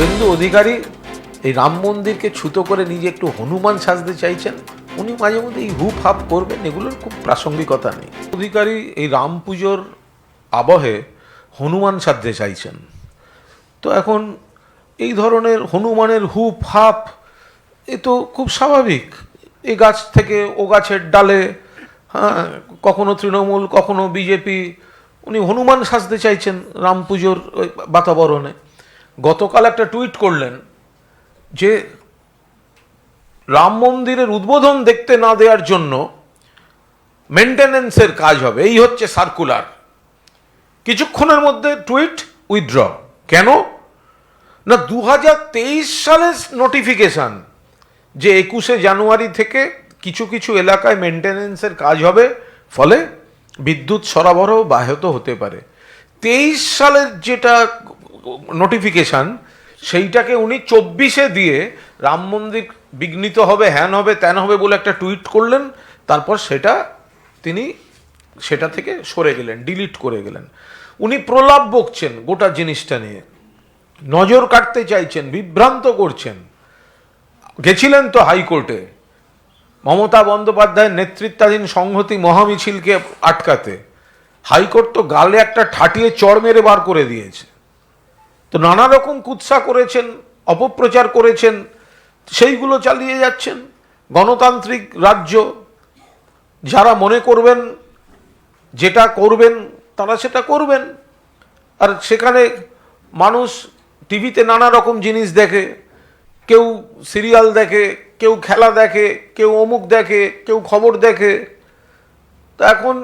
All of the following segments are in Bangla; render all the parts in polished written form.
শুভেন্দু অধিকারী এই রাম মন্দিরকে ছুতো করে নিজে একটু হনুমান সাজতে চাইছেন। উনি মাঝে মধ্যে এই হুপ হাপ করবেন, এগুলোর খুব প্রাসঙ্গিকতা নেই। অধিকারী এই রাম পুজোর আবহে হনুমান সাজতে চাইছেন। তো এখন এই ধরনের হনুমানের হুপ হাপ এ তো খুব স্বাভাবিক। এ গাছ থেকে ও গাছের ডালে, হ্যাঁ, কখনো তৃণমূল কখনো বিজেপি, উনি হনুমান সাজতে চাইছেন রাম পুজোর বাতাবরণে। গতকাল একটা টুইট করলেন যে রাম মন্দিরের উদ্বোধন দেখতে না দেওয়ার জন্য মেনটেনেন্সের কাজ হবে, এই হচ্ছে সার্কুলার। কিছুক্ষণের মধ্যে টুইট উইথড্র। কেন না, 2023 সালের নোটিফিকেশন যে 21শে জানুয়ারি থেকে কিছু কিছু এলাকায় মেনটেনেন্সের কাজ হবে, ফলে বিদ্যুৎ সরবরাহ ব্যাহত হতে পারে। 23 সালের যেটা নোটিফিকেশন সেইটাকে উনি 24-এ দিয়ে রাম মন্দির বিঘ্নিত হবে, হ্যান হবে, ত্যান হবে বলে একটা টুইট করলেন। তারপর সেটা থেকে সরে গেলেন, ডিলিট করে গেলেন। উনি প্রলাপ বকছেন গোটা জিনিসটা নিয়ে, নজর কাটতে চাইছেন, বিভ্রান্ত করছেন। গেছিলেন তো হাইকোর্টে মমতা বন্দ্যোপাধ্যায়ের নেতৃত্বাধীন সংহতি মহামিছিলকে আটকাতে। হাইকোর্ট তো গালে একটা ঠাটিয়ে চড় মেরে বার করে দিয়েছে। তো নানা রকম কুৎসা করেছেন, অপপ্রচার করেছেন, সেইগুলো চালিয়ে যাচ্ছেন। গণতান্ত্রিক রাজ্য, যারা মনে করবেন যেটা করবেন তারা সেটা করবেন। আর সেখানে মানুষ টিভিতে নানা রকম জিনিস দেখে, কেউ সিরিয়াল দেখে, কেউ খেলা দেখে, কেউ অমুক দেখে, কেউ খবর দেখে। তা এখন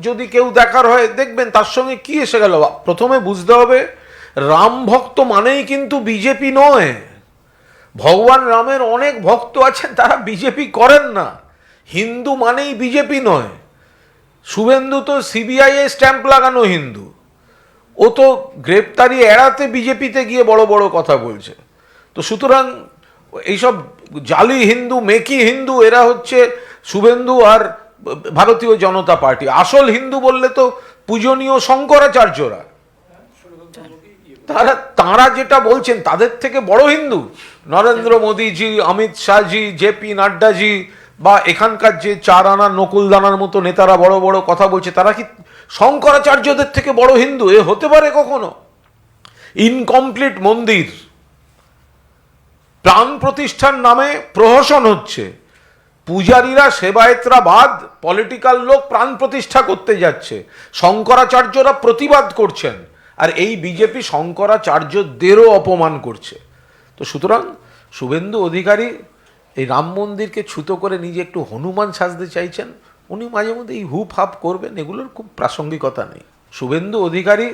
যদি কেউ দেখার হয় দেখবেন, তার সঙ্গে কি এসে গেল। প্রথমে বুঝতে হবে রাম ভক্ত মানেই কিন্তু বিজেপি নয়। ভগবান রামের অনেক ভক্ত আছেন, তারা বিজেপি করেন না। হিন্দু মানেই বিজেপি নয়। শুভেন্দু তো সিবিআই এ স্ট্যাম্প লাগানো হিন্দু, ও তো গ্রেপ্তারি এড়াতে বিজেপিতে গিয়ে বড় বড় কথা বলছে। তো সুতরাং এইসব জালি হিন্দু, মেকি হিন্দু, এরা হচ্ছে শুভেন্দু আর ভারতীয় জনতা পার্টি। আসল হিন্দু বললে তো পূজনীয় শঙ্করাচার্যরা, তারা যেটা বলছেন তাদের থেকে বড় হিন্দু নরেন্দ্র মোদীজি, অমিত শাহজি, জেপি নাড্ডাজি, বা এখানকার যে 4 আনা নকুলদানার মতো নেতারা বড় বড় কথা বলছে, তারা কি শঙ্করাচার্যদের থেকে বড় হিন্দু? এ হতে পারে কখনো? ইনকমপ্লিট মন্দির, প্রাণ প্রতিষ্ঠার নামে প্রহসন হচ্ছে। পূজারীরা, সেবায়েতরা বাদ, পলিটিক্যাল লোক প্রাণ প্রতিষ্ঠা করতে যাচ্ছে, শঙ্করাচার্যরা প্রতিবাদ করছেন, আর এই বিজেপি শঙ্করাচার্যদেরও অপমান করছে। তো সুতরাং শুভেন্দু অধিকারী এই রাম মন্দিরকে ছুতো করে নিজে একটু হনুমান সাজতে চাইছেন। উনি মাঝে মধ্যে এই হুপ হাপ করবেন, এগুলোর খুব প্রাসঙ্গিকতা নেই। শুভেন্দু অধিকারী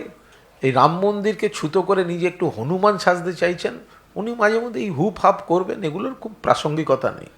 এই রাম মন্দিরকে ছুতো করে নিজে একটু হনুমান সাজতে চাইছেন। উনি মাঝে মধ্যে এই হুপ হাপ করবেন, এগুলোর খুব প্রাসঙ্গিকতা নেই।